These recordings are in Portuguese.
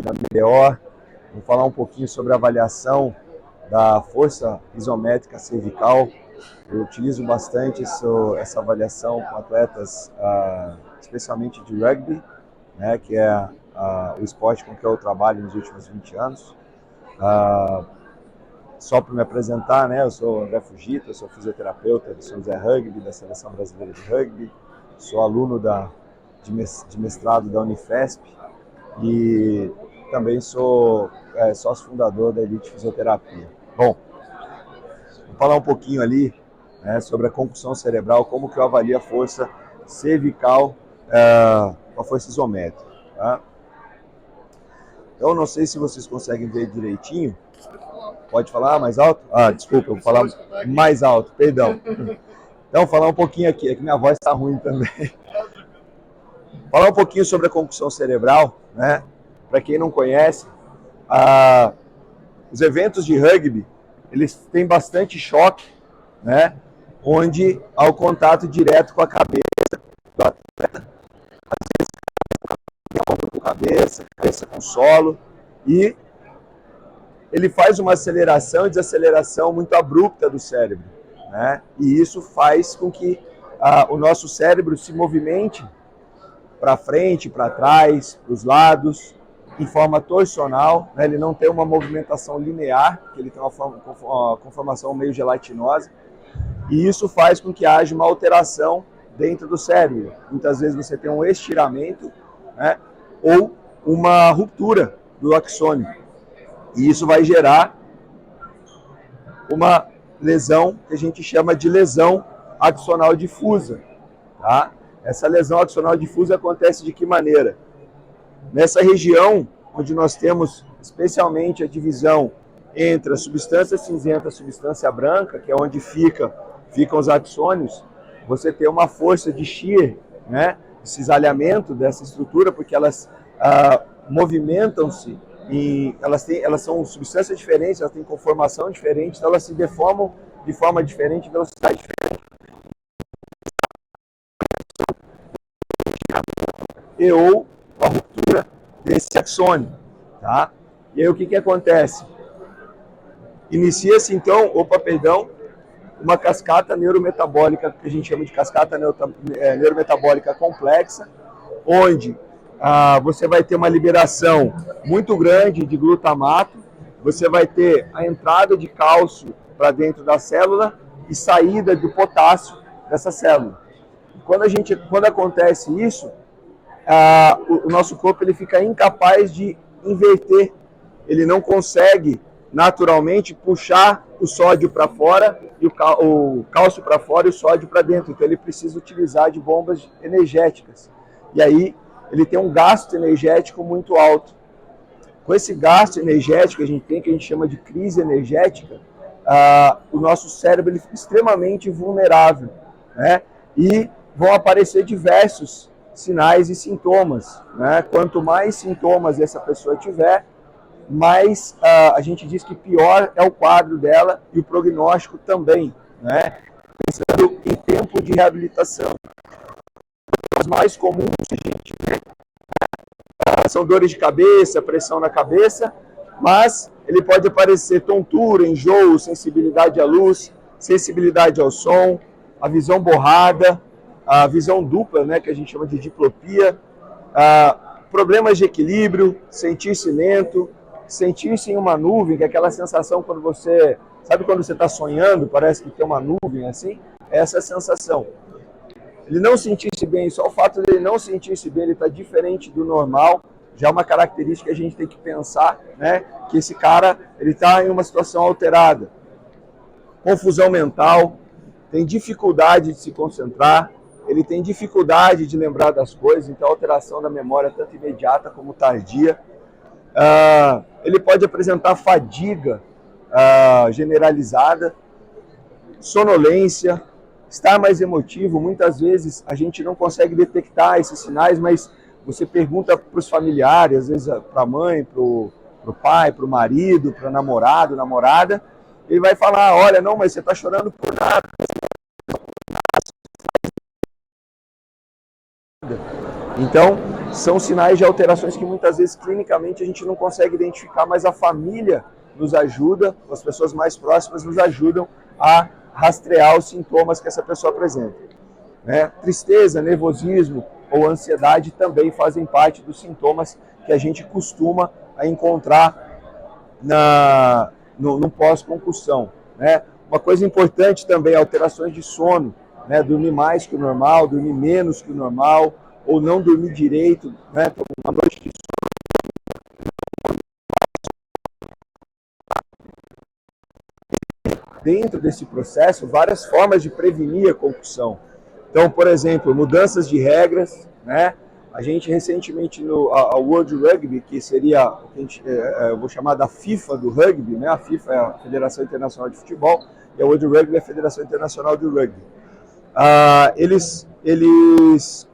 Da BDO, vou falar um pouquinho sobre a avaliação da força isométrica cervical. Eu utilizo bastante essa avaliação com atletas, especialmente de rugby, né, que é o esporte com que eu trabalho nos últimos 20 anos. Só para me apresentar, né, eu sou André Fujita, eu sou fisioterapeuta de São José Rugby, da Seleção Brasileira de Rugby, sou aluno de mestrado da Unifesp e também sou sócio fundador da Elite Fisioterapia. Bom, vou falar um pouquinho ali, né, sobre a concussão cerebral, como que eu avalio a força cervical com a força isométrica. Tá? Eu não sei se vocês conseguem ver direitinho. Pode falar mais alto? Desculpa, eu vou falar mais alto, perdão. Então, falar um pouquinho aqui, é que minha voz está ruim também. Falar um pouquinho sobre a concussão cerebral, né? Para quem não conhece, os eventos de rugby, eles têm bastante choque, né? Onde há o contato direto com a cabeça do atleta, às vezes ombro com cabeça com solo, e ele faz uma aceleração e desaceleração muito abrupta do cérebro, né? E isso faz com que o nosso cérebro se movimente para frente, para trás, para os lados, em forma torsional, né? Ele não tem uma movimentação linear, ele tem uma conformação meio gelatinosa, e isso faz com que haja uma alteração dentro do cérebro. Muitas vezes você tem um estiramento, né? Ou uma ruptura do axônio. E isso vai gerar uma lesão que a gente chama de lesão axonal difusa. Tá? Essa lesão axonal difusa acontece de que maneira? Nessa região onde nós temos especialmente a divisão entre a substância cinzenta e a substância branca, que é onde ficam os axônios, você tem uma força de shear, né? De cisalhamento dessa estrutura, porque elas movimentam-se. Elas são substâncias diferentes, elas têm conformação diferente, então elas se deformam de forma diferente, velocidade diferente. Ou a ruptura desse axônio. Tá? E aí o que acontece? Inicia-se então, uma cascata neurometabólica, que a gente chama de cascata neurometabólica complexa, onde você vai ter uma liberação muito grande de glutamato, você vai ter a entrada de cálcio para dentro da célula e saída do potássio dessa célula. Quando acontece isso, o nosso corpo ele fica incapaz de inverter, ele não consegue naturalmente puxar o sódio para fora e o cálcio para fora e o sódio para dentro, então ele precisa utilizar de bombas energéticas. E aí ele tem um gasto energético muito alto. Com esse gasto energético que a gente tem, que a gente chama de crise energética, o nosso cérebro ele fica extremamente vulnerável, né? E vão aparecer diversos sinais e sintomas, né? Quanto mais sintomas essa pessoa tiver, mais a gente diz que pior é o quadro dela e o prognóstico também, né? Pensando em tempo de reabilitação. Os mais comuns que a gente vê são dores de cabeça, pressão na cabeça, mas ele pode aparecer tontura, enjoo, sensibilidade à luz, sensibilidade ao som, a visão borrada, a visão dupla, né, que a gente chama de diplopia, problemas de equilíbrio, sentir-se lento, sentir-se em uma nuvem, que é aquela sensação quando você... Sabe quando você está sonhando, parece que tem uma nuvem assim? Essa é a sensação. Ele não sentir-se bem, só o fato de ele não sentir-se bem, ele está diferente do normal, já é uma característica que a gente tem que pensar, né? Que esse cara ele está em uma situação alterada. Confusão mental, tem dificuldade de se concentrar, ele tem dificuldade de lembrar das coisas, então alteração da memória tanto imediata como tardia. Ele pode apresentar fadiga generalizada, sonolência, estar mais emotivo. Muitas vezes a gente não consegue detectar esses sinais, mas você pergunta para os familiares, às vezes para a mãe, para o pai, para o marido, para o namorado, namorada, ele vai falar, olha, não, mas você está chorando por nada. vida. Então, são sinais de alterações que muitas vezes clinicamente a gente não consegue identificar, mas a família nos ajuda, as pessoas mais próximas nos ajudam a rastrear os sintomas que essa pessoa apresenta. Né? Tristeza, nervosismo ou ansiedade também fazem parte dos sintomas que a gente costuma encontrar no pós-concussão. Né? Uma coisa importante também, alterações de sono, né? Dormir mais que o normal, dormir menos que o normal, ou não dormir direito, né? Uma noite de sono. Dentro desse processo, várias formas de prevenir a concussão. Então, por exemplo, mudanças de regras, né? A gente recentemente a World Rugby, que seria, eu vou chamar da FIFA do rugby, né? A FIFA é a Federação Internacional de Futebol e a World Rugby é a Federação Internacional de Rugby. Eles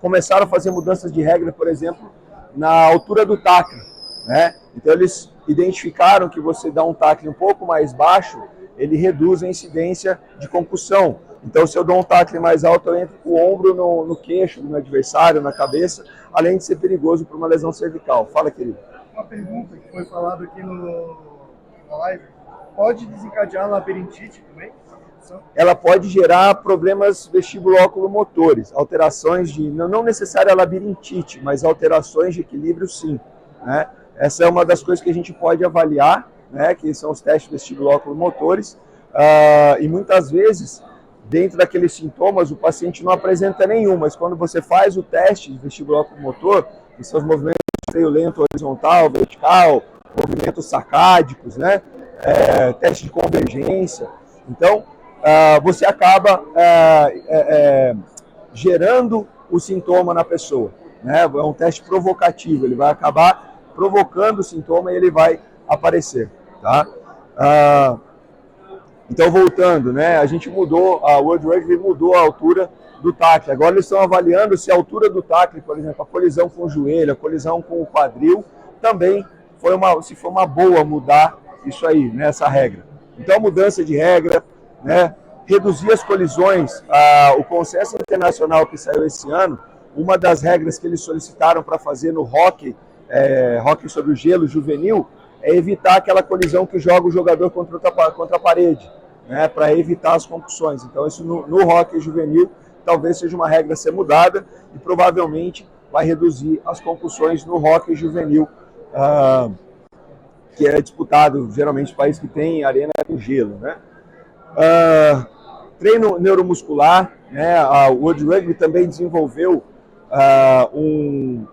começaram a fazer mudanças de regra, por exemplo, na altura do tackle, né? Então eles identificaram que você dá um tackle um pouco mais baixo, ele reduz a incidência de concussão. Então, se eu dou um tackle mais alto, eu entro com o ombro no queixo do meu adversário, na cabeça, além de ser perigoso para uma lesão cervical. Fala, querido. Uma pergunta que foi falada aqui na live. Pode desencadear labirintite também? Ela pode gerar problemas vestibulo-oculomotores, alterações de, não necessária labirintite, mas alterações de equilíbrio sim. Né? Essa é uma das coisas que a gente pode avaliar, né? Que são os testes vestibulo-oculomotores, e muitas vezes, dentro daqueles sintomas, o paciente não apresenta nenhum, mas quando você faz o teste de vestibulo-oculomotor, que são os movimentos de freio lento horizontal, vertical, movimentos sacádicos, né? Teste de convergência. Então, você acaba gerando o sintoma na pessoa. Né? É um teste provocativo, ele vai acabar provocando o sintoma e ele vai aparecer. Tá? Então, voltando, né? A gente mudou, a World Rugby mudou a altura do tackle. Agora eles estão avaliando se a altura do tackle, por exemplo, a colisão com o joelho, a colisão com o quadril, também foi uma boa mudar isso aí, né? Essa regra. Então, a mudança de regra, né? Reduzir as colisões, o consenso internacional que saiu esse ano, uma das regras que eles solicitaram para fazer no hóquei, hóquei sobre o gelo juvenil, é evitar aquela colisão que joga o jogador contra a parede, né, para evitar as concussões. Então isso no hóquei juvenil talvez seja uma regra a ser mudada e provavelmente vai reduzir as concussões no hóquei juvenil, que é disputado geralmente em países que tem arena com gelo, né? Treino neuromuscular, né? A World Rugby também desenvolveu um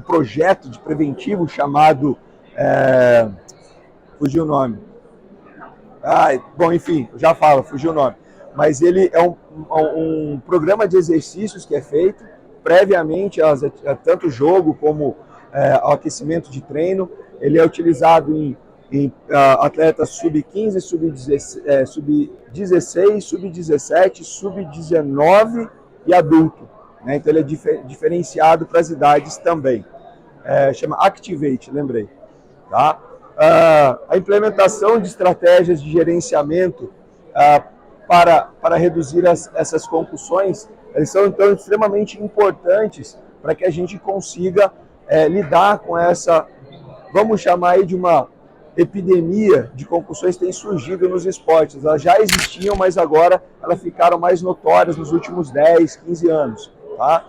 projeto de preventivo chamado, fugiu o nome. Bom, enfim, já falo, fugiu o nome. Mas ele é um programa de exercícios que é feito previamente a tanto jogo como ao aquecimento de treino. Ele é utilizado em atletas sub-15, sub-16, sub-17, sub-19 e adulto. Né? Então ele é diferenciado para as idades também. Chama Activate, lembrei. Tá? A implementação de estratégias de gerenciamento para reduzir essas concussões, eles são então extremamente importantes para que a gente consiga lidar com essa, vamos chamar aí de uma epidemia de concussões que tem surgido nos esportes. Elas já existiam, mas agora elas ficaram mais notórias nos últimos 10, 15 anos. Tá?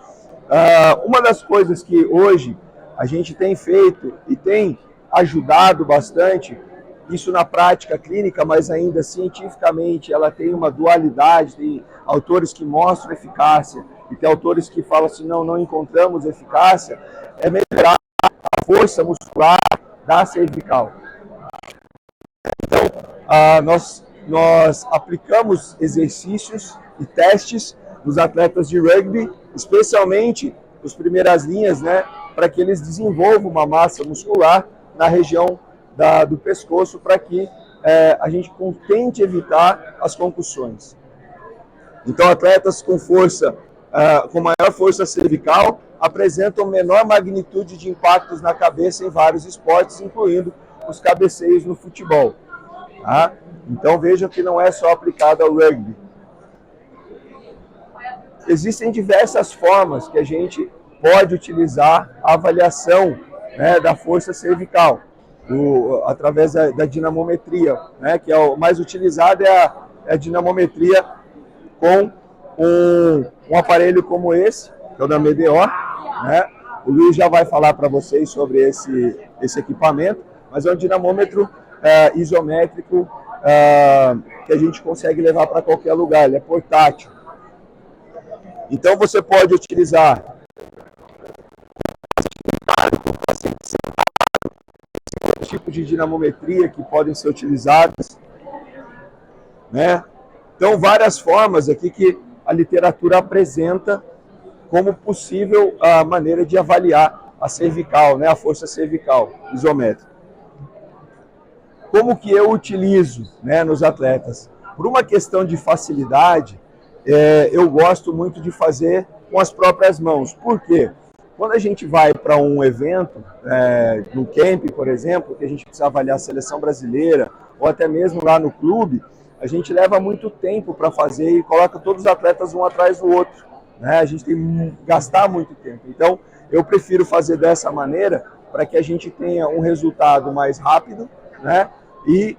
Uma das coisas que hoje a gente tem feito e tem ajudado bastante, isso na prática clínica, mas ainda cientificamente ela tem uma dualidade, tem autores que mostram eficácia e tem autores que falam assim, não encontramos eficácia, é melhorar a força muscular da cervical. Então, nós aplicamos exercícios e testes nos atletas de rugby, especialmente os primeiras linhas, né, para que eles desenvolvam uma massa muscular na região do pescoço, para que a gente tente evitar as concussões. Então, atletas com maior força cervical apresentam menor magnitude de impactos na cabeça em vários esportes, incluindo os cabeceios no futebol. Tá? Então, vejam que não é só aplicado ao rugby. existem diversas formas que a gente pode utilizar a avaliação, né, da força cervical, através da dinamometria, né, que é o mais utilizado, é a dinamometria com um aparelho como esse, que é o da Medeor, né? O Luiz já vai falar para vocês sobre esse equipamento, mas é um dinamômetro isométrico que a gente consegue levar para qualquer lugar, ele é portátil. Então você pode utilizar tipos de dinamometria que podem ser utilizados, né? Então, várias formas aqui que a literatura apresenta como possível a maneira de avaliar a cervical, né? A força cervical isométrica. Como que eu utilizo, né, nos atletas? Por uma questão de facilidade, eu gosto muito de fazer com as próprias mãos. Por quê? Quando a gente vai para um evento, no camp, por exemplo, que a gente precisa avaliar a seleção brasileira, ou até mesmo lá no clube, a gente leva muito tempo para fazer e coloca todos os atletas um atrás do outro, né? A gente tem que gastar muito tempo. Então, eu prefiro fazer dessa maneira para que a gente tenha um resultado mais rápido, né? E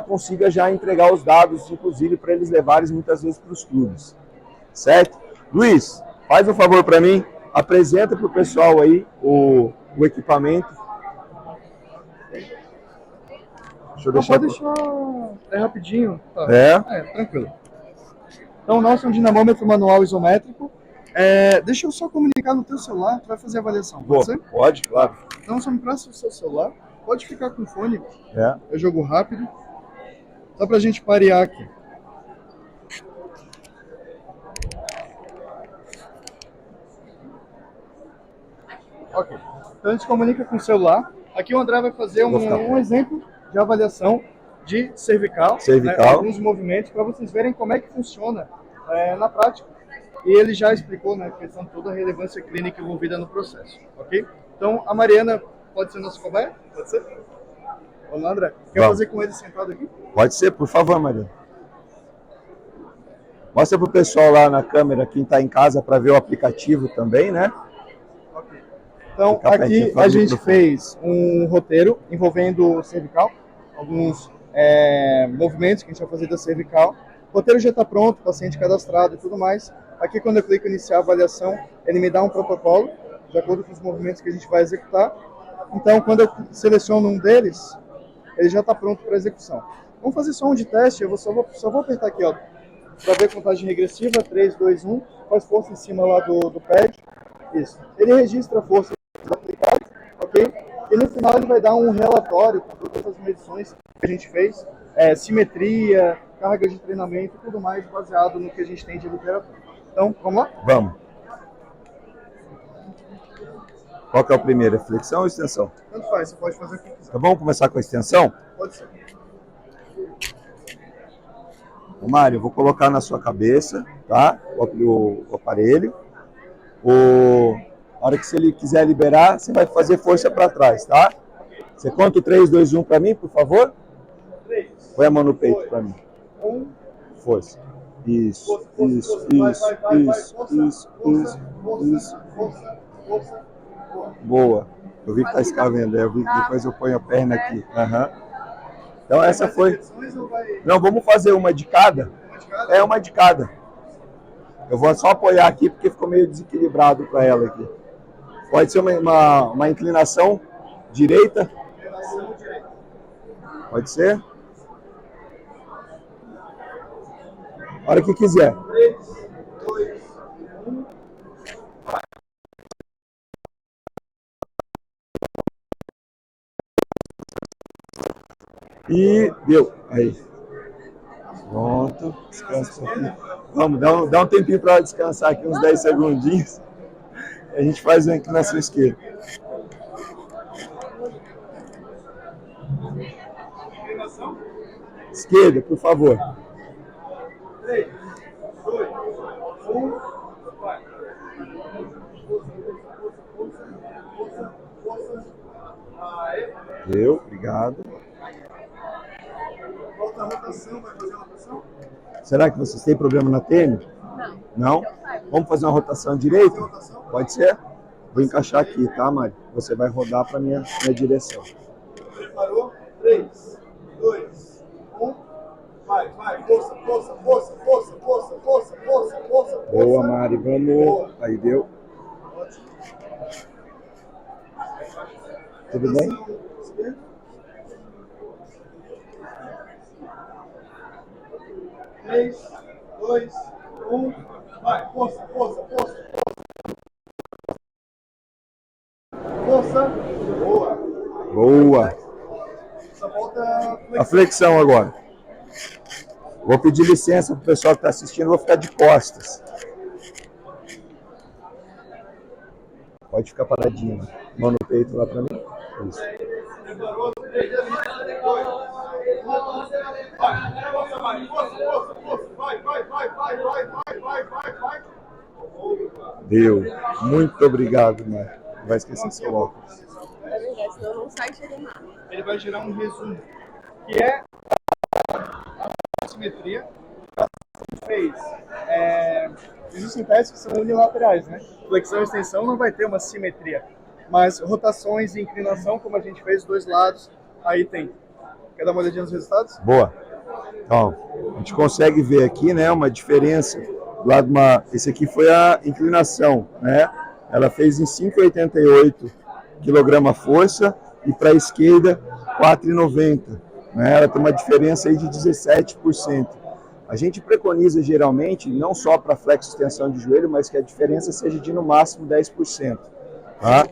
consiga já entregar os dados, inclusive, para eles levarem muitas vezes para os clubes. Certo? Luiz, faz um favor para mim, apresenta para o pessoal aí o equipamento. Deixa eu deixar... Pode deixar... É rapidinho. Tá. Tranquilo. Então, o nosso é um dinamômetro manual isométrico. Deixa eu só comunicar no teu celular, tu vai fazer a avaliação, pode ser? Pode, claro. Então, só me presta o seu celular. Pode ficar com o fone. Eu jogo rápido. Só pra gente parear aqui. Ok. Então a gente comunica com o celular. Aqui o André vai fazer um exemplo de avaliação de cervical. Né, alguns movimentos para vocês verem como é que funciona na prática. E ele já explicou, né, a questão de toda a relevância clínica envolvida no processo. Ok? Então a Mariana pode ser nossa cobaia? Pode ser? Vamos lá, André. Quer fazer com ele sentado aqui? Pode ser, por favor, Mariana. Mostra para o pessoal lá na câmera, quem está em casa, para ver o aplicativo também, né? Ok. Então, aqui a gente fez um roteiro envolvendo cervical, alguns movimentos que a gente vai fazer da cervical. O roteiro já está pronto, paciente cadastrado e tudo mais. Aqui, quando eu clico em iniciar a avaliação, ele me dá um protocolo, de acordo com os movimentos que a gente vai executar. Então, quando eu seleciono um deles, ele já está pronto para execução. Vamos fazer só um de teste, eu só vou apertar aqui, ó, para ver a contagem regressiva, 3, 2, 1, faz força em cima lá do pad, isso. Ele registra a força aplicada, ok? E no final ele vai dar um relatório com todas as medições que a gente fez, simetria, carga de treinamento e tudo mais baseado no que a gente tem de literatura. Então, vamos lá? Vamos. Qual que é o primeiro? Flexão ou extensão? Tanto faz, você pode fazer o que quiser. Então vamos começar com a extensão? Pode ser. Mário, eu vou colocar na sua cabeça, tá? O aparelho. A hora que ele quiser liberar, você vai fazer força para trás, tá? Você conta o 3, 2, 1 para mim, por favor? 3. Põe a mão no peito para mim. 1. Força. Isso, isso, isso. Boa. Eu vi que tá escavendo, depois eu ponho a perna aqui. Então essa foi... Não, vamos fazer uma de cada? Uma de cada. Eu vou só apoiar aqui porque ficou meio desequilibrado para ela aqui. Pode ser uma inclinação direita? Pode ser? A hora que quiser. 3, 2, 1, vai. E deu. Aí. Pronto. Descansa um pouquinho. Vamos, dá um tempinho para descansar aqui, uns 10 segundinhos. A gente faz uma inclinação esquerda. Esquerda, por favor. 3, 2, 1, vai. Deu, obrigado. Volta a rotação, vai fazer a rotação? Será que vocês têm problema na TM? Não. Não? Vamos fazer uma rotação direita? Pode ser? Vou encaixar aqui, tá, Mari? Você vai rodar para minha direção. Preparou? 3, 2, 1. Vai, força, força, força, força, força, força, força, força. Boa, Mari, vamos. Boa. Aí deu. Ótimo. Tudo bem? 3, 2, 1. Vai, força, força, força. Força. Boa. Boa. Só falta a flexão agora. Vou pedir licença para o pessoal que está assistindo, vou ficar de costas. Pode ficar paradinho. Mão no peito lá para mim. Isso. Deu. Muito obrigado, Marco. Não vai esquecer seu óculos. É verdade, senão não sai chegando nada. Ele vai gerar um resumo, que é a simetria. Fez. Existem peças que são unilaterais, né? Flexão e extensão não vai ter uma simetria, mas rotações e inclinação, como a gente fez, dois lados, aí tem. Quer dar uma olhadinha nos resultados? Boa. Então, a gente consegue ver aqui, né, uma diferença. Esse aqui foi a inclinação, né? Ela fez em 5,88 kg força e para a esquerda 4,90. Né? Ela tem uma diferença aí de 17%. A gente preconiza geralmente, não só para flexo e extensão de joelho, mas que a diferença seja de no máximo 10%. Tá?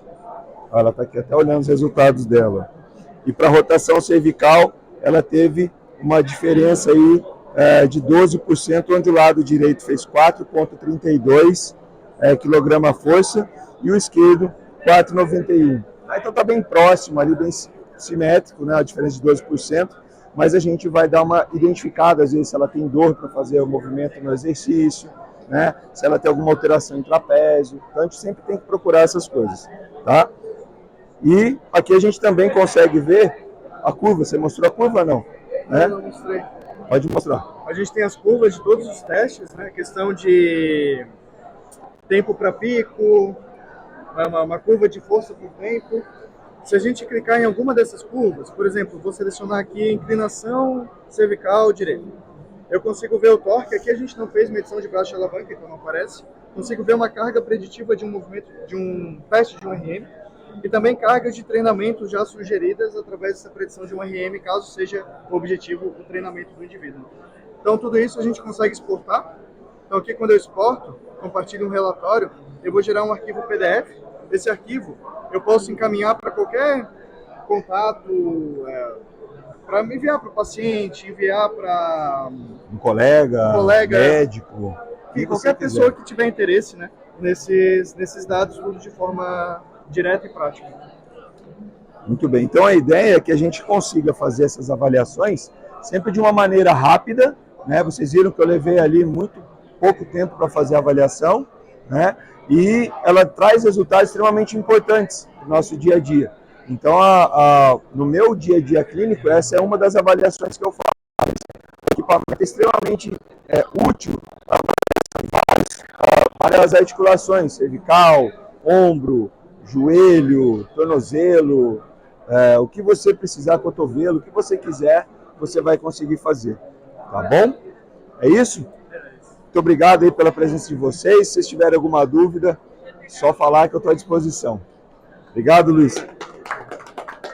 Ela está aqui até olhando os resultados dela. E para rotação cervical, ela teve uma diferença aí de 12%, onde o lado direito fez 4,32 kg força e o esquerdo 4,91. Então está bem próximo ali, bem simétrico, né? A diferença de 12%, mas a gente vai dar uma identificada, às vezes, se ela tem dor para fazer o movimento no exercício, né? Se ela tem alguma alteração em trapézio. Então a gente sempre tem que procurar essas coisas, tá? E aqui a gente também consegue ver a curva. Você mostrou a curva, não? Né? Eu mostrei. Pode mostrar. A gente tem as curvas de todos os testes, né? Questão de tempo para pico, uma curva de força por tempo. Se a gente clicar em alguma dessas curvas, por exemplo, vou selecionar aqui inclinação cervical direita. Eu consigo ver o torque. Aqui a gente não fez medição de braço de alavanca, então não aparece. Consigo ver uma carga preditiva de um movimento, de um teste de um RM. E também cargas de treinamento já sugeridas através dessa predição de um RM, caso seja o objetivo o treinamento do indivíduo. Então tudo isso a gente consegue exportar. Então aqui quando eu exporto, compartilho um relatório, eu vou gerar um arquivo PDF. Esse arquivo eu posso encaminhar para qualquer contato, para me enviar para o paciente, enviar para um colega, médico, e qualquer pessoa que tiver interesse, né, nesses dados, tudo de forma direta e prática. Muito bem. Então a ideia é que a gente consiga fazer essas avaliações sempre de uma maneira rápida, né? Vocês viram que eu levei ali muito pouco tempo para fazer a avaliação, né? E ela traz resultados extremamente importantes para o nosso dia a dia. Então, no meu dia a dia clínico, essa é uma das avaliações que eu faço. O equipamento é extremamente útil para várias articulações, cervical, ombro, joelho, tornozelo, o que você precisar, cotovelo, o que você quiser, você vai conseguir fazer. Tá bom? É isso? Muito obrigado aí pela presença de vocês. Se vocês tiverem alguma dúvida, só falar que eu estou à disposição. Obrigado, Luiz.